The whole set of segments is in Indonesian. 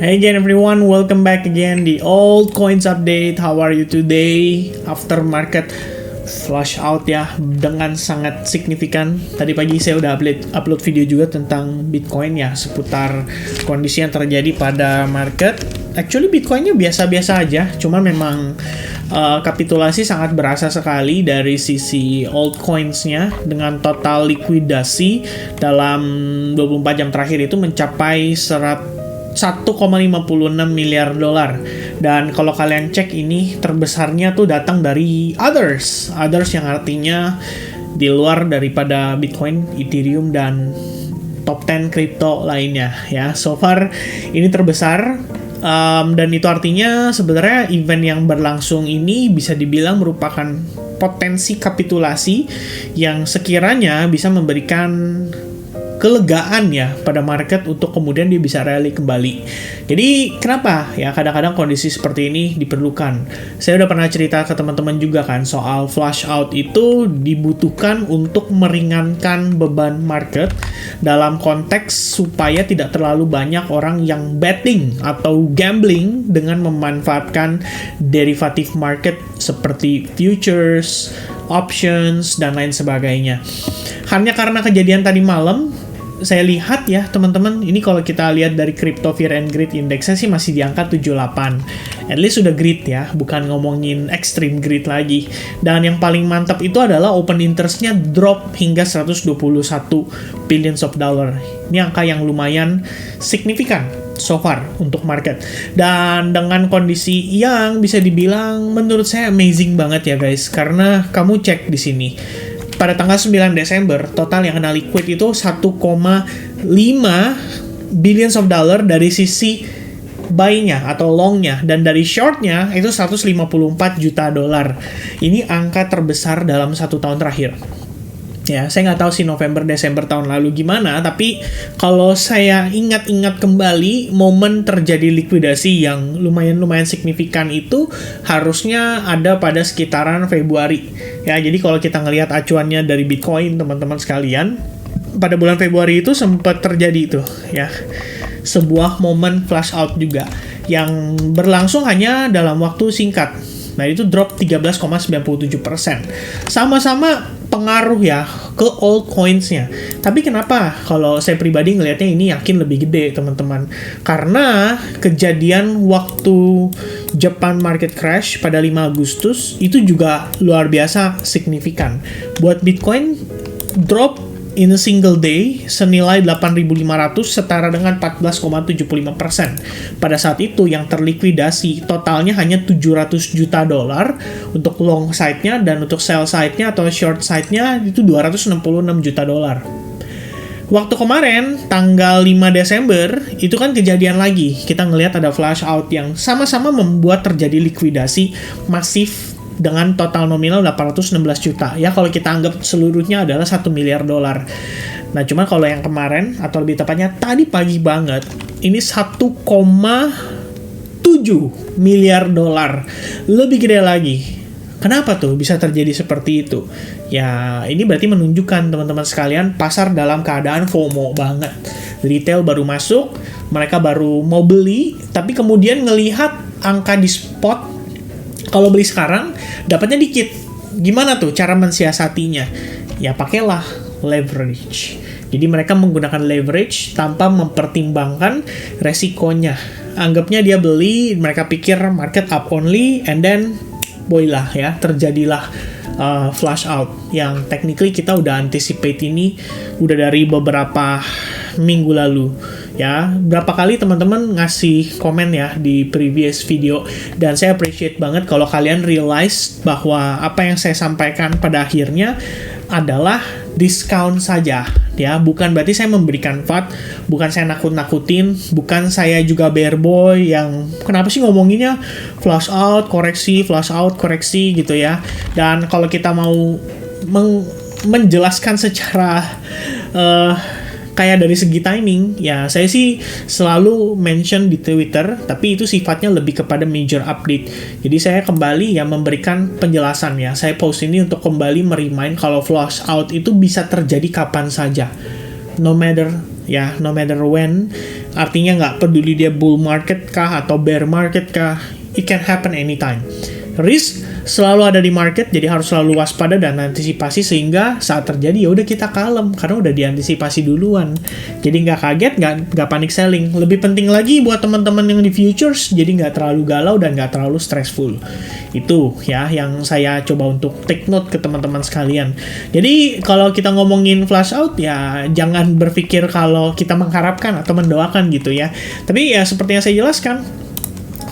Hey again everyone, welcome back again di Old Coins Update. How are you today? After market flush out ya, dengan sangat signifikan. Tadi pagi saya udah upload video juga tentang Bitcoin ya, seputar kondisi yang terjadi pada market. Actually Bitcoinnya biasa-biasa aja, cuma memang kapitulasi sangat berasa sekali dari sisi altcoins-nya, dengan total likuidasi dalam 24 jam terakhir itu mencapai 1,56 miliar dolar. Dan kalau kalian cek ini terbesarnya tuh datang dari others yang artinya di luar daripada Bitcoin, Ethereum dan top 10 crypto lainnya ya. So far ini terbesar. Dan itu artinya sebenarnya event yang berlangsung ini bisa dibilang merupakan potensi kapitulasi yang sekiranya bisa memberikan kelegaan ya pada market untuk kemudian dia bisa rally kembali. Jadi kenapa ya kadang-kadang kondisi seperti ini diperlukan? Saya udah pernah cerita ke teman-teman juga kan soal flush out itu dibutuhkan untuk meringankan beban market dalam konteks supaya tidak terlalu banyak orang yang betting atau gambling dengan memanfaatkan derivative market seperti futures, options, dan lain sebagainya. Hanya karena kejadian tadi malam, saya lihat ya teman-teman, ini kalau kita lihat dari Crypto Fear and Greed Index-nya sih masih di angka 78. At least sudah greed ya, bukan ngomongin extreme greed lagi. Dan yang paling mantap itu adalah open interest-nya drop hingga 121 billions of dollar. Ini angka yang lumayan signifikan so far untuk market. Dan dengan kondisi yang bisa dibilang menurut saya amazing banget ya guys, karena kamu cek di sini. Pada tanggal 9 Desember, total yang kena liquid itu 1,5 billions of dollar dari sisi buy-nya atau long-nya, dan dari short-nya itu 154 juta dolar. Ini angka terbesar dalam 1 tahun terakhir. Ya, saya nggak tahu sih November, Desember tahun lalu gimana, tapi kalau saya ingat-ingat kembali momen terjadi likuidasi yang lumayan signifikan itu harusnya ada pada sekitaran Februari. Ya, jadi kalau kita ngelihat acuannya dari Bitcoin, teman-teman sekalian, pada bulan Februari itu sempat terjadi itu, ya, sebuah momen flash out juga yang berlangsung hanya dalam waktu singkat. Nah, itu drop 13,97%. Sama-sama pengaruh ya ke altcoins-nya. Tapi kenapa kalau saya pribadi ngelihatnya ini yakin lebih gede, teman-teman? Karena kejadian waktu Japan market crash pada 5 Agustus itu juga luar biasa signifikan. Buat Bitcoin drop in a single day senilai 8.500 setara dengan 14,75%. Pada saat itu yang terlikuidasi totalnya hanya 700 juta dolar untuk long side-nya, dan untuk sell side-nya atau short side-nya itu 266 juta dolar. Waktu kemarin, tanggal 5 Desember, itu kan kejadian lagi. Kita ngelihat ada flash out yang sama-sama membuat terjadi likuidasi masif dengan total nominal 816 juta. Ya, kalau kita anggap seluruhnya adalah 1 miliar dolar. Nah, cuma kalau yang kemarin, atau lebih tepatnya tadi pagi banget, ini 1,7 miliar dolar. Lebih gede lagi. Kenapa tuh bisa terjadi seperti itu? Ya, ini berarti menunjukkan teman-teman sekalian pasar dalam keadaan FOMO banget. Retail baru masuk, mereka baru mau beli, tapi kemudian ngelihat angka di spot, kalau beli sekarang dapatnya dikit. Gimana tuh cara mensiasatinya? Ya pakailah leverage. Jadi mereka menggunakan leverage tanpa mempertimbangkan resikonya. Anggapnya dia beli, mereka pikir market up only, and then boilah ya, terjadilah flash out yang technically kita udah anticipate ini udah dari beberapa minggu lalu. Ya, berapa kali teman-teman ngasih komen ya di previous video, dan saya appreciate banget kalau kalian realize bahwa apa yang saya sampaikan pada akhirnya adalah discount saja ya, bukan berarti saya memberikan FAT, bukan saya nakut-nakutin, bukan saya juga bear boy yang kenapa sih ngomonginnya flash out koreksi gitu ya. Dan kalau kita mau menjelaskan secara kayak dari segi timing, ya saya sih selalu mention di Twitter, tapi itu sifatnya lebih kepada major update. Jadi saya kembali ya memberikan penjelasan ya. Saya post ini untuk kembali merimain kalau flush out itu bisa terjadi kapan saja. No matter ya, no matter when. Artinya nggak peduli dia bull market kah atau bear market kah, it can happen anytime. Risk selalu ada di market, jadi harus selalu waspada dan antisipasi, sehingga saat terjadi ya udah kita kalem karena udah diantisipasi duluan. Jadi nggak kaget, nggak panic selling. Lebih penting lagi buat teman-teman yang di futures, jadi nggak terlalu galau dan nggak terlalu stressful. Itu ya yang saya coba untuk take note ke teman-teman sekalian. Jadi kalau kita ngomongin flash out ya jangan berpikir kalau kita mengharapkan atau mendoakan gitu ya. Tapi ya seperti yang saya jelaskan,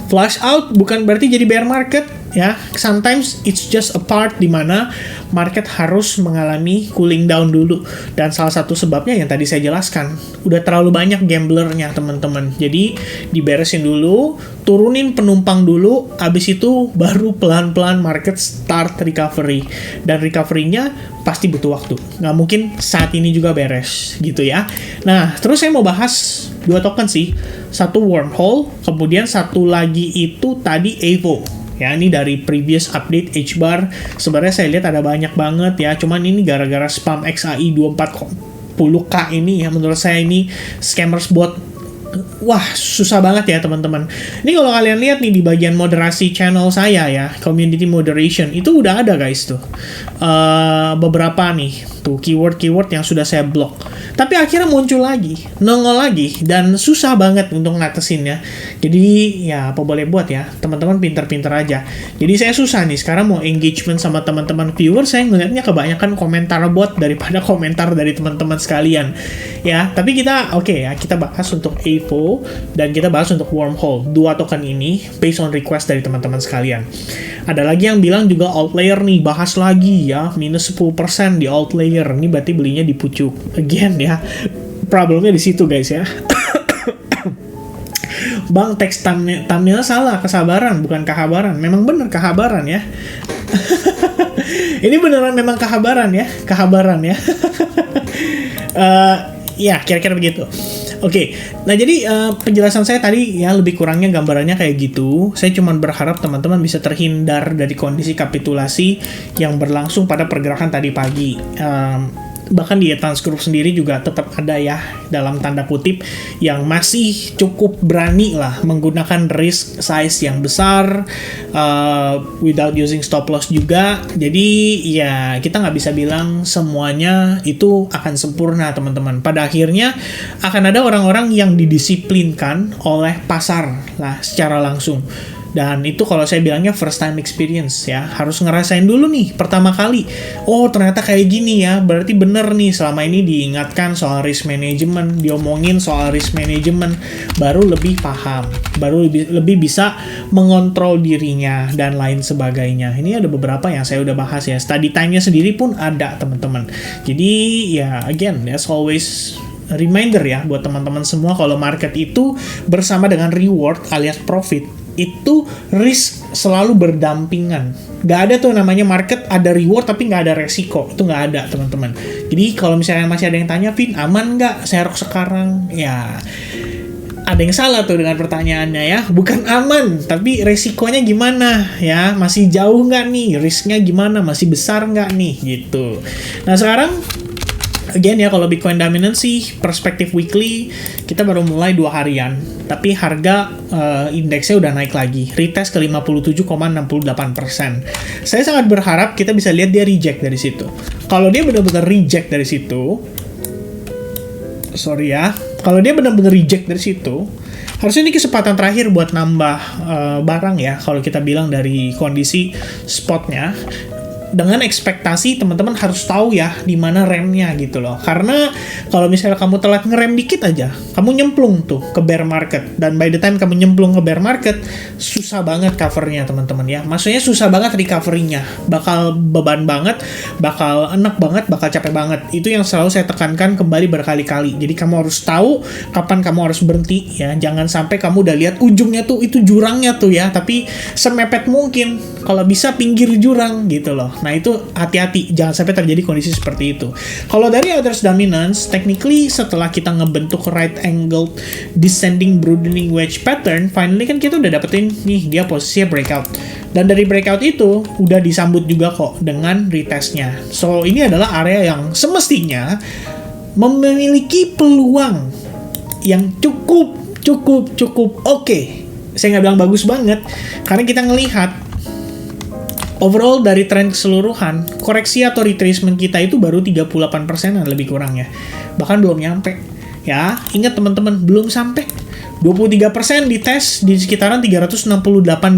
flash out bukan berarti jadi bear market ya. Sometimes it's just a part di mana market harus mengalami cooling down dulu, dan salah satu sebabnya yang tadi saya jelaskan, udah terlalu banyak gamblernya teman-teman. Jadi diberesin dulu, turunin penumpang dulu, abis itu baru pelan-pelan market start recovery, dan recovery-nya pasti butuh waktu, nggak mungkin saat ini juga beres gitu ya. Nah terus saya mau bahas 2 token sih, satu wormhole, kemudian satu lagi itu tadi Evo. Ya, ini dari previous update HBAR. Sebenarnya saya lihat ada banyak banget ya. Cuman ini gara-gara spam XAI 2410K ini ya, menurut saya ini scammers bot. Wah, susah banget ya teman-teman. Ini kalau kalian lihat nih di bagian moderasi channel saya ya, community moderation, itu udah ada guys tuh. Beberapa nih, tuh keyword-keyword yang sudah saya block. Tapi akhirnya muncul lagi, nongol lagi, dan susah banget untuk ngatasinnya. Jadi ya apa boleh buat ya, teman-teman pinter-pinter aja. Jadi saya susah nih, sekarang mau engagement sama teman-teman viewer, saya ngeliatnya kebanyakan komentar bot daripada komentar dari teman-teman sekalian. Ya, tapi kita ya, kita bahas untuk Evo dan kita bahas untuk wormhole. 2 token ini based on request dari teman-teman sekalian. Ada lagi yang bilang juga Outlayer nih, bahas lagi ya, minus 10% di Outlayer. Ini berarti belinya di pucuk again ya. Problemnya di situ guys ya. Bang, teks thumbnail salah, kesabaran bukan kehabaran. Memang bener kehabaran ya. Ini beneran memang kehabaran ya, ya kira-kira begitu. Oke, nah jadi penjelasan saya tadi ya lebih kurangnya gambarannya kayak gitu. Saya cuma berharap teman-teman bisa terhindar dari kondisi kapitulasi yang berlangsung pada pergerakan tadi pagi. Bahkan di Advance Group sendiri juga tetap ada ya, dalam tanda kutip, yang masih cukup berani lah menggunakan risk size yang besar without using stop loss juga. Jadi ya kita nggak bisa bilang semuanya itu akan sempurna teman-teman. Pada akhirnya akan ada orang-orang yang didisiplinkan oleh pasar lah secara langsung. Dan itu kalau saya bilangnya first time experience ya, harus ngerasain dulu nih pertama kali. Oh ternyata kayak gini ya, berarti bener nih selama ini diingatkan soal risk management, diomongin soal risk management, baru lebih paham, baru lebih bisa mengontrol dirinya dan lain sebagainya. Ini ada beberapa yang saya udah bahas ya, study time-nya sendiri pun ada teman-teman. Jadi ya again, as always, reminder ya buat teman-teman semua, kalau market itu bersama dengan reward alias profit, itu risk selalu berdampingan. Gak ada tuh namanya market ada reward tapi gak ada resiko. Itu gak ada teman-teman. Jadi kalau misalnya masih ada yang tanya, Vin, aman gak serok sekarang? Ya, ada yang salah tuh dengan pertanyaannya ya. Bukan aman, tapi resikonya gimana ya? Masih jauh gak nih? Risknya gimana? Masih besar gak nih? Gitu. Nah sekarang again ya, kalau Bitcoin dominance sih perspektif weekly kita baru mulai 2 harian, tapi harga indeksnya udah naik lagi, retest ke 57,68%. Saya sangat berharap kita bisa lihat dia reject dari situ. Kalau dia benar-benar reject dari situ, kalau dia benar-benar reject dari situ, harusnya ini kesempatan terakhir buat nambah barang ya, kalau kita bilang dari kondisi spotnya. Dengan ekspektasi teman-teman harus tahu ya di mana remnya gitu loh. Karena kalau misalnya kamu telat ngerem dikit aja, kamu nyemplung tuh ke bear market, dan by the time kamu nyemplung ke bear market, susah banget covernya teman-teman ya. Maksudnya susah banget recovery-nya, bakal beban banget, bakal enak banget, bakal capek banget. Itu yang selalu saya tekankan kembali berkali-kali. Jadi kamu harus tahu kapan kamu harus berhenti ya. Jangan sampai kamu udah lihat ujungnya tuh, itu jurangnya tuh ya, tapi semepet mungkin, kalau bisa pinggir jurang gitu loh. Nah itu hati-hati, jangan sampai terjadi kondisi seperti itu. Kalau dari Others Dominance, technically setelah kita ngebentuk right angle descending broadening wedge pattern, finally kan kita udah dapetin nih dia posisinya breakout. Dan dari breakout itu udah disambut juga kok dengan retestnya. So ini adalah area yang semestinya memiliki peluang yang cukup oke. Saya nggak bilang bagus banget, karena kita ngelihat overall dari tren keseluruhan, koreksi atau retracement kita itu baru 38% lebih kurang ya. Bahkan belum nyampe. Ya, ingat teman-teman, belum sampai. 23% dites di sekitaran 368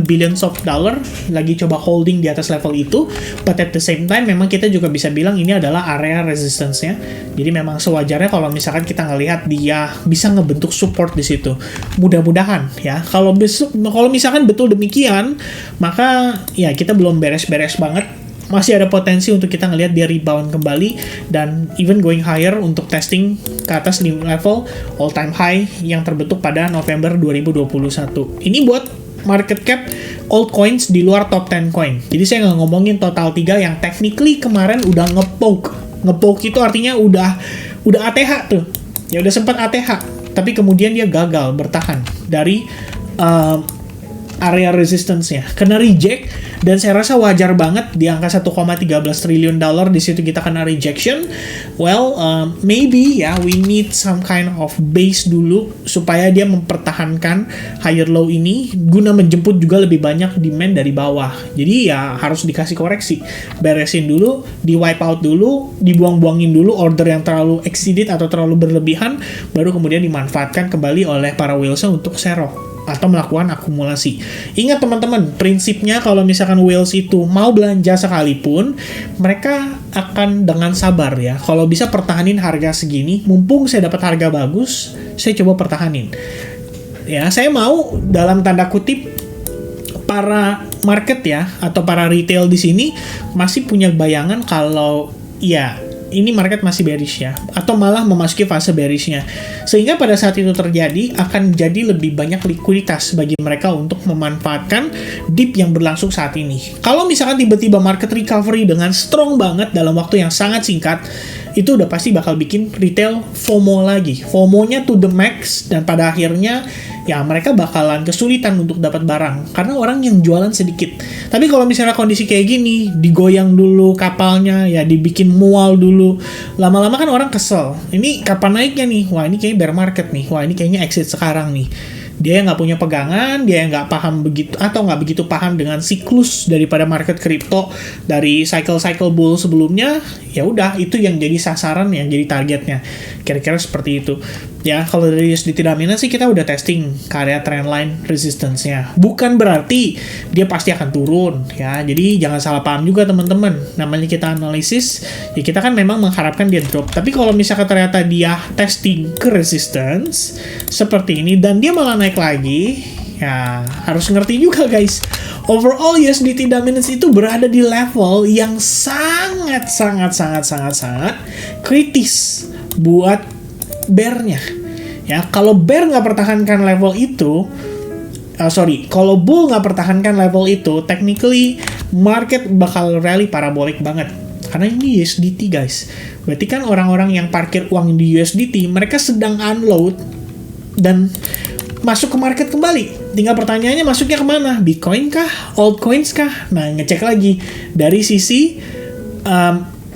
billions of dollar, lagi coba holding di atas level itu, but at the same time memang kita juga bisa bilang ini adalah area resistance-nya. Jadi memang sewajarnya kalau misalkan kita ngelihat dia bisa ngebentuk support di situ. Mudah-mudahan ya. Kalau misalkan betul demikian, maka ya kita belum beres-beres banget. Masih ada potensi untuk kita ngelihat dia rebound kembali dan even going higher untuk testing ke atas di level all time high yang terbentuk pada November 2021. Ini buat market cap altcoins di luar top 10 coin. Jadi saya nggak ngomongin total 3 yang technically kemarin udah ngepoke. Ngepoke itu artinya udah ATH tuh. Ya udah sempat ATH, tapi kemudian dia gagal bertahan dari area resistance-nya. Kena reject, dan saya rasa wajar banget di angka 1,13 triliun dollar di situ kita kena rejection. Well, maybe ya we need some kind of base dulu supaya dia mempertahankan higher low ini guna menjemput juga lebih banyak demand dari bawah. Jadi ya harus dikasih koreksi. Beresin dulu, di wipe out dulu, dibuang-buangin dulu order yang terlalu exceeded atau terlalu berlebihan, baru kemudian dimanfaatkan kembali oleh para whales untuk sero atau melakukan akumulasi. Ingat teman-teman, prinsipnya kalau misalkan whales itu mau belanja sekalipun, mereka akan dengan sabar ya. Kalau bisa pertahanin harga segini, mumpung saya dapat harga bagus, saya coba pertahanin. Ya, saya mau dalam tanda kutip para market ya atau para retail di sini masih punya bayangan kalau ya ini market masih bearish ya, atau malah memasuki fase bearishnya. Sehingga pada saat itu terjadi, akan jadi lebih banyak likuiditas bagi mereka untuk memanfaatkan dip yang berlangsung saat ini. Kalau misalkan tiba-tiba market recovery dengan strong banget dalam waktu yang sangat singkat, itu udah pasti bakal bikin retail FOMO lagi. FOMO-nya to the max, dan pada akhirnya ya mereka bakalan kesulitan untuk dapat barang karena orang yang jualan sedikit. Tapi kalau misalnya kondisi kayak gini, digoyang dulu kapalnya, ya dibikin mual dulu, lama-lama kan orang kesel. Ini kapan naiknya nih? Wah, ini kayaknya bear market nih. Wah, ini kayaknya exit sekarang nih. Dia yang nggak punya pegangan, dia yang nggak paham begitu atau nggak begitu paham dengan siklus daripada market kripto dari cycle bull sebelumnya, ya udah itu yang jadi sasaran, yang jadi targetnya. Kira-kira seperti itu. Ya, kalau dari USDT dominant sih kita udah testing ke area trendline resistance-nya. Bukan berarti dia pasti akan turun ya. Jadi jangan salah paham juga teman-teman. Namanya kita analisis, ya kita kan memang mengharapkan dia drop. Tapi kalau misalkan ternyata dia testing ke resistance seperti ini dan dia malah naik lagi, ya harus ngerti juga guys. Overall USDT dominance itu berada di level yang sangat kritis buat bear-nya. Ya, kalau bear nggak pertahankan level itu, kalau bull nggak pertahankan level itu, technically market bakal rally parabolik banget. Karena ini USDT guys. Berarti kan orang-orang yang parkir uang di USDT, mereka sedang unload dan masuk ke market kembali. Tinggal pertanyaannya masuknya kemana? Bitcoin kah? Altcoins kah? Nah, ngecek lagi dari sisi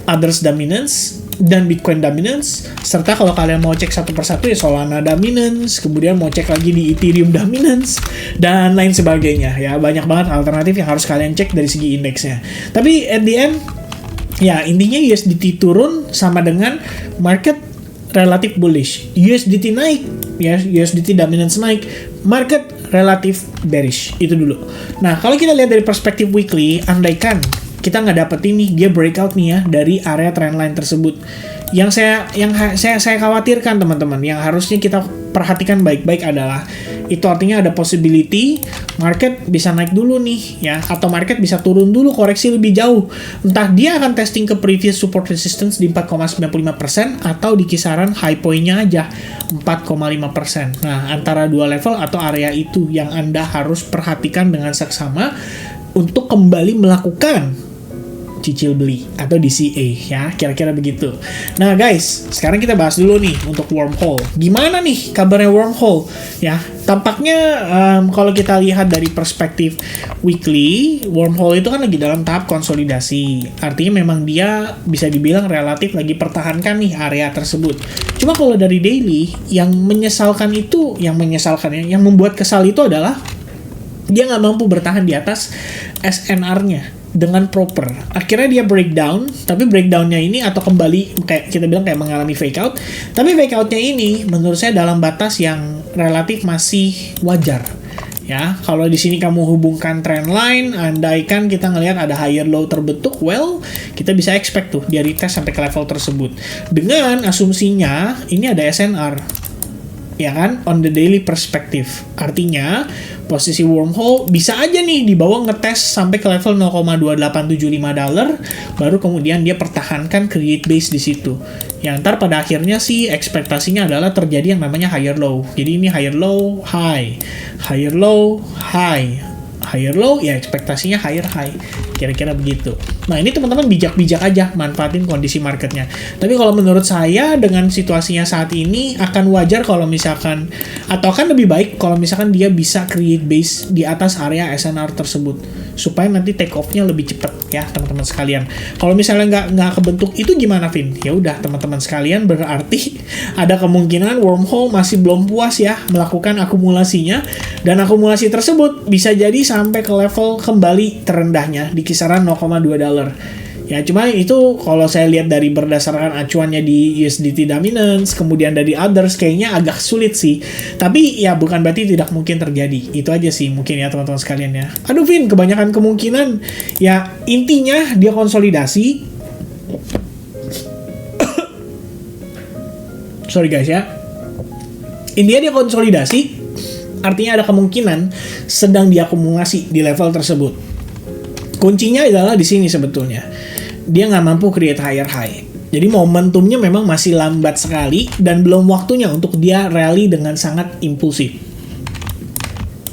others dominance dan Bitcoin dominance, serta kalau kalian mau cek satu persatu ya Solana dominance, kemudian mau cek lagi di Ethereum dominance, dan lain sebagainya. Ya, banyak banget alternatif yang harus kalian cek dari segi indeksnya. Tapi at the end, ya intinya USDT turun sama dengan market relatif bullish. USDT naik, ya USDT dominance naik, market relatif bearish. Itu dulu. Nah, kalau kita lihat dari perspektif weekly, andaikan kita nggak dapet ini, dia breakout nih ya dari area trendline tersebut. Yang saya khawatirkan teman-teman, yang harusnya kita perhatikan baik-baik adalah itu artinya ada possibility market bisa naik dulu nih ya, atau market bisa turun dulu, koreksi lebih jauh. Entah dia akan testing ke previous support resistance di 4,95% atau di kisaran high point-nya aja 4,5%. Nah, antara dua level atau area itu yang Anda harus perhatikan dengan seksama untuk kembali melakukan cicil beli atau DCA ya, kira-kira begitu. Nah guys, sekarang kita bahas dulu nih untuk wormhole. Gimana nih kabarnya wormhole ya? Tampaknya kalau kita lihat dari perspektif weekly, wormhole itu kan lagi dalam tahap konsolidasi. Artinya memang dia bisa dibilang relatif lagi pertahankan nih area tersebut. Cuma kalau dari daily, yang membuat kesal itu adalah dia nggak mampu bertahan di atas SNR-nya dengan proper. Akhirnya dia breakdown, tapi breakdown-nya ini atau kembali kayak kita bilang kayak mengalami fake out. Tapi fake out-nya ini menurut saya dalam batas yang relatif masih wajar. Ya, kalau di sini kamu hubungkan trend line, andaikan kita ngelihat ada higher low terbentuk, well, kita bisa expect tuh dia retest sampai ke level tersebut. Dengan asumsinya ini ada SNR. Ya kan, on the daily perspective. Artinya, posisi wormhole bisa aja nih dibawa ngetes sampai ke level $0.2875, baru kemudian dia pertahankan create base di situ. Ya, ntar pada akhirnya sih ekspektasinya adalah terjadi yang namanya higher low. Jadi ini higher low, high. Higher low, high. Higher low, ya ekspektasinya higher high. Kira-kira begitu. Nah, ini teman-teman bijak-bijak aja manfaatin kondisi marketnya. Tapi kalau menurut saya dengan situasinya saat ini akan wajar kalau misalkan, atau akan lebih baik kalau misalkan dia bisa create base di atas area SNR tersebut. Supaya nanti take off-nya lebih cepat ya teman-teman sekalian. Kalau misalnya nggak kebentuk itu gimana, Vin? Ya udah teman-teman sekalian, berarti ada kemungkinan wormhole masih belum puas ya melakukan akumulasinya, dan akumulasi tersebut bisa jadi sampai ke level kembali terendahnya di kisaran $0.2. Ya, cuma itu kalau saya lihat dari berdasarkan acuannya di USDT dominance, kemudian dari others, kayaknya agak sulit sih. Tapi ya bukan berarti tidak mungkin terjadi. Itu aja sih mungkin ya teman-teman sekalian ya. Aduh Vin, kebanyakan kemungkinan. Ya intinya dia konsolidasi. Sorry guys ya. Intinya dia konsolidasi. Artinya ada kemungkinan sedang diakumulasi di level tersebut. Kuncinya adalah di sini sebetulnya. Dia nggak mampu create higher high. Jadi momentumnya memang masih lambat sekali dan belum waktunya untuk dia rally dengan sangat impulsif.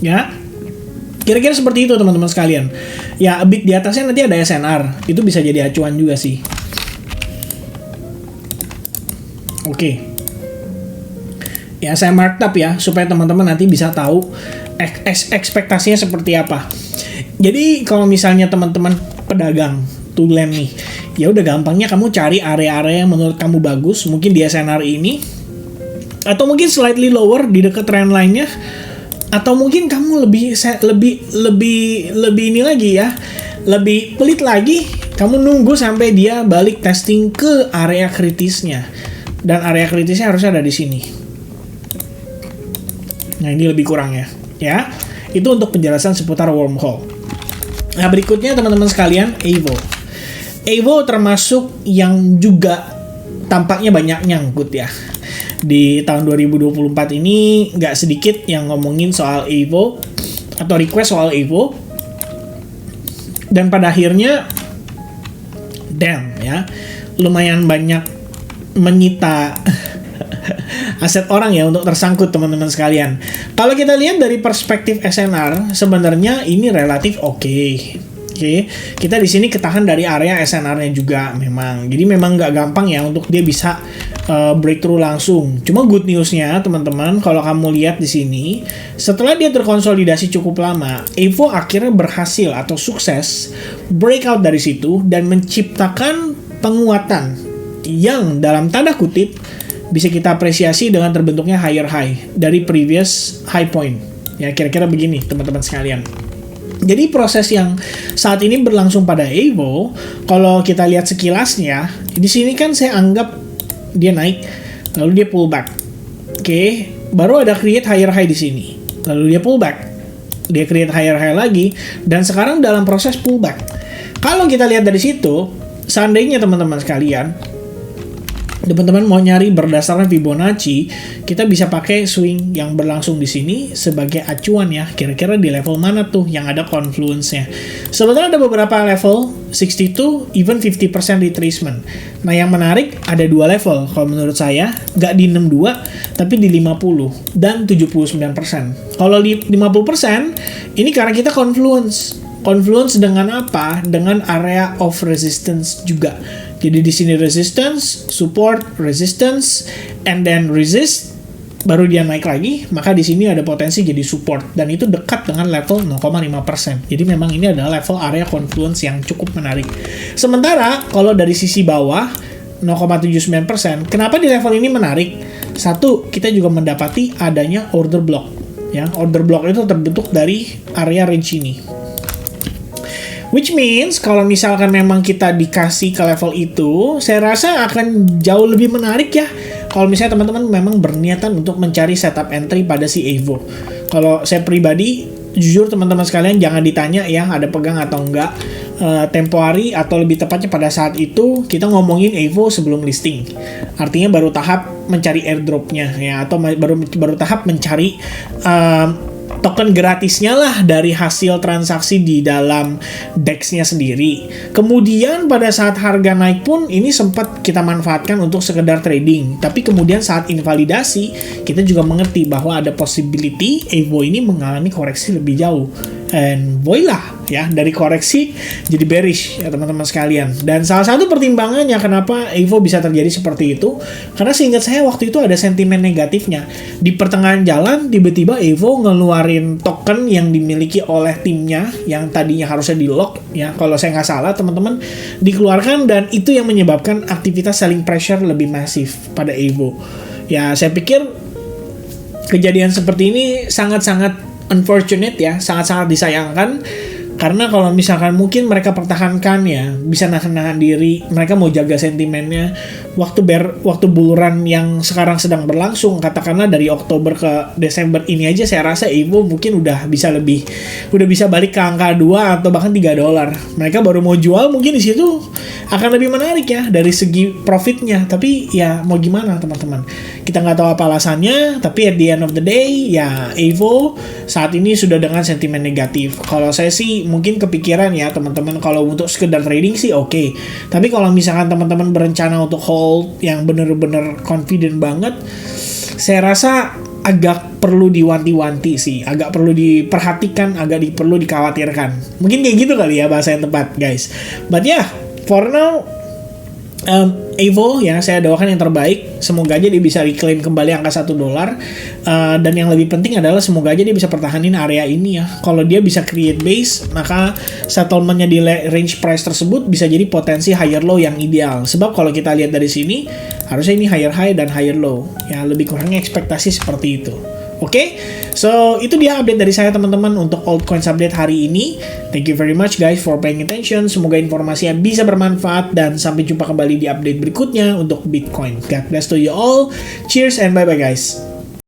Ya, kira-kira seperti itu teman-teman sekalian. Ya, a bit di atasnya nanti ada SNR. Itu bisa jadi acuan juga sih. Oke. Ya, saya mark up ya supaya teman-teman nanti bisa tahu ekspektasinya seperti apa. Jadi kalau misalnya teman-teman pedagang tulen nih, ya udah gampangnya kamu cari area-area yang menurut kamu bagus, mungkin di SNR ini, atau mungkin slightly lower di dekat trend line-nya, atau mungkin kamu lebih ini lagi ya, lebih pelit lagi, kamu nunggu sampai dia balik testing ke area kritisnya, dan area kritisnya harusnya ada di sini. Nah ini lebih kurang ya. Itu untuk penjelasan seputar wormhole. Nah berikutnya teman-teman sekalian, Evo termasuk yang juga tampaknya banyak nyangkut ya. Di tahun 2024 ini nggak sedikit yang ngomongin soal Evo atau request soal Evo. Dan pada akhirnya, ya, lumayan banyak menyita aset orang ya untuk tersangkut teman-teman sekalian. Kalau kita lihat dari perspektif SNR, sebenarnya ini relatif oke. Kita di sini ketahan dari area SNR-nya juga memang. Jadi memang nggak gampang ya untuk dia bisa breakthrough langsung. Cuma good news-nya teman-teman, kalau kamu lihat di sini, setelah dia terkonsolidasi cukup lama, Evo akhirnya berhasil atau sukses breakout dari situ dan menciptakan penguatan yang dalam tanda kutip bisa kita apresiasi dengan terbentuknya higher high dari previous high point. Ya kira-kira begini teman-teman sekalian. Jadi proses yang saat ini berlangsung pada Evo, kalau kita lihat sekilasnya, di sini kan saya anggap dia naik, lalu dia pull back. Baru ada create higher high di sini. Lalu dia pull back. Dia create higher high lagi dan sekarang dalam proses pullback. Kalau kita lihat dari situ, seandainya teman-teman sekalian, teman-teman mau nyari berdasarkan Fibonacci, kita bisa pakai swing yang berlangsung di sini sebagai acuan ya. Kira-kira di level mana tuh yang ada confluence-nya. Sebetulnya ada beberapa level, 62, even 50% retracement. Nah yang menarik ada dua level kalau menurut saya, nggak di 62, tapi di 50 dan 79%. Kalau di 50%, ini karena kita confluence. confluence dengan apa? Dengan area of resistance juga. Jadi di sini resistance, support, resistance, and then resist, baru dia naik lagi, maka di sini ada potensi jadi support, dan itu dekat dengan level 0,5%. Jadi memang ini adalah level area confluence yang cukup menarik. Sementara kalau dari sisi bawah 0,79%, kenapa di level ini menarik? Satu, kita juga mendapati adanya order block. Ya, order block itu terbentuk dari area range ini. Which means kalau misalkan memang kita dikasih ke level itu, saya rasa akan jauh lebih menarik ya. Kalau misalnya teman-teman memang berniatan untuk mencari setup entry pada si Evo. Kalau saya pribadi, jujur teman-teman sekalian jangan ditanya ya ada pegang atau enggak. Tempo hari atau lebih tepatnya pada saat itu kita ngomongin Evo sebelum listing. Artinya baru tahap mencari airdropnya ya, atau baru tahap mencari token gratisnya lah dari hasil transaksi di dalam DEX-nya sendiri. Kemudian pada saat harga naik pun ini sempat kita manfaatkan untuk sekedar trading. Tapi kemudian saat invalidasi kita juga mengerti bahwa ada possibility Evo ini mengalami koreksi lebih jauh. And voila ya, dari koreksi jadi bearish ya teman-teman sekalian. Dan salah satu pertimbangannya kenapa Evo bisa terjadi seperti itu, karena seingat saya waktu itu ada sentimen negatifnya. Di pertengahan jalan tiba-tiba Evo ngeluarin token yang dimiliki oleh timnya yang tadinya harusnya di lock ya, kalau saya nggak salah teman-teman, dikeluarkan, dan itu yang menyebabkan aktivitas selling pressure lebih masif pada Evo. Ya saya pikir kejadian seperti ini sangat-sangat unfortunate ya, sangat-sangat disayangkan. Karena kalau misalkan mungkin mereka pertahankan ya, bisa nahan diri, mereka mau jaga sentimennya. Waktu bull run yang sekarang sedang berlangsung, katakanlah dari Oktober ke Desember ini aja, saya rasa Evo mungkin udah bisa balik ke angka 2 atau bahkan $3. Mereka baru mau jual, mungkin di situ akan lebih menarik ya dari segi profitnya. Tapi ya mau gimana teman-teman, kita nggak tahu apa alasannya. Tapi at the end of the day ya Evo saat ini sudah dengan sentimen negatif. Kalau saya sih mungkin kepikiran ya teman-teman, kalau untuk sekedar trading sih oke. Tapi kalau misalkan teman-teman berencana untuk hold yang bener-bener confident banget, saya rasa agak perlu diwanti-wanti sih, agak perlu diperhatikan, perlu dikhawatirkan. Mungkin kayak gitu kali ya bahasa yang tepat guys. But yeah, for now Evo ya, saya doakan yang terbaik. Semoga aja dia bisa reclaim kembali angka $1. Dan yang lebih penting adalah semoga aja dia bisa pertahanin area ini ya. Kalau dia bisa create base, maka settlementnya di range price tersebut bisa jadi potensi higher low yang ideal. Sebab kalau kita lihat dari sini, harusnya ini higher high dan higher low. Ya, lebih kurangnya ekspektasi seperti itu. Oke, so itu dia update dari saya teman-teman untuk altcoins update hari ini. Thank you very much guys for paying attention. Semoga informasinya bisa bermanfaat, dan sampai jumpa kembali di update berikutnya untuk Bitcoin. God bless to you all. Cheers and bye-bye guys.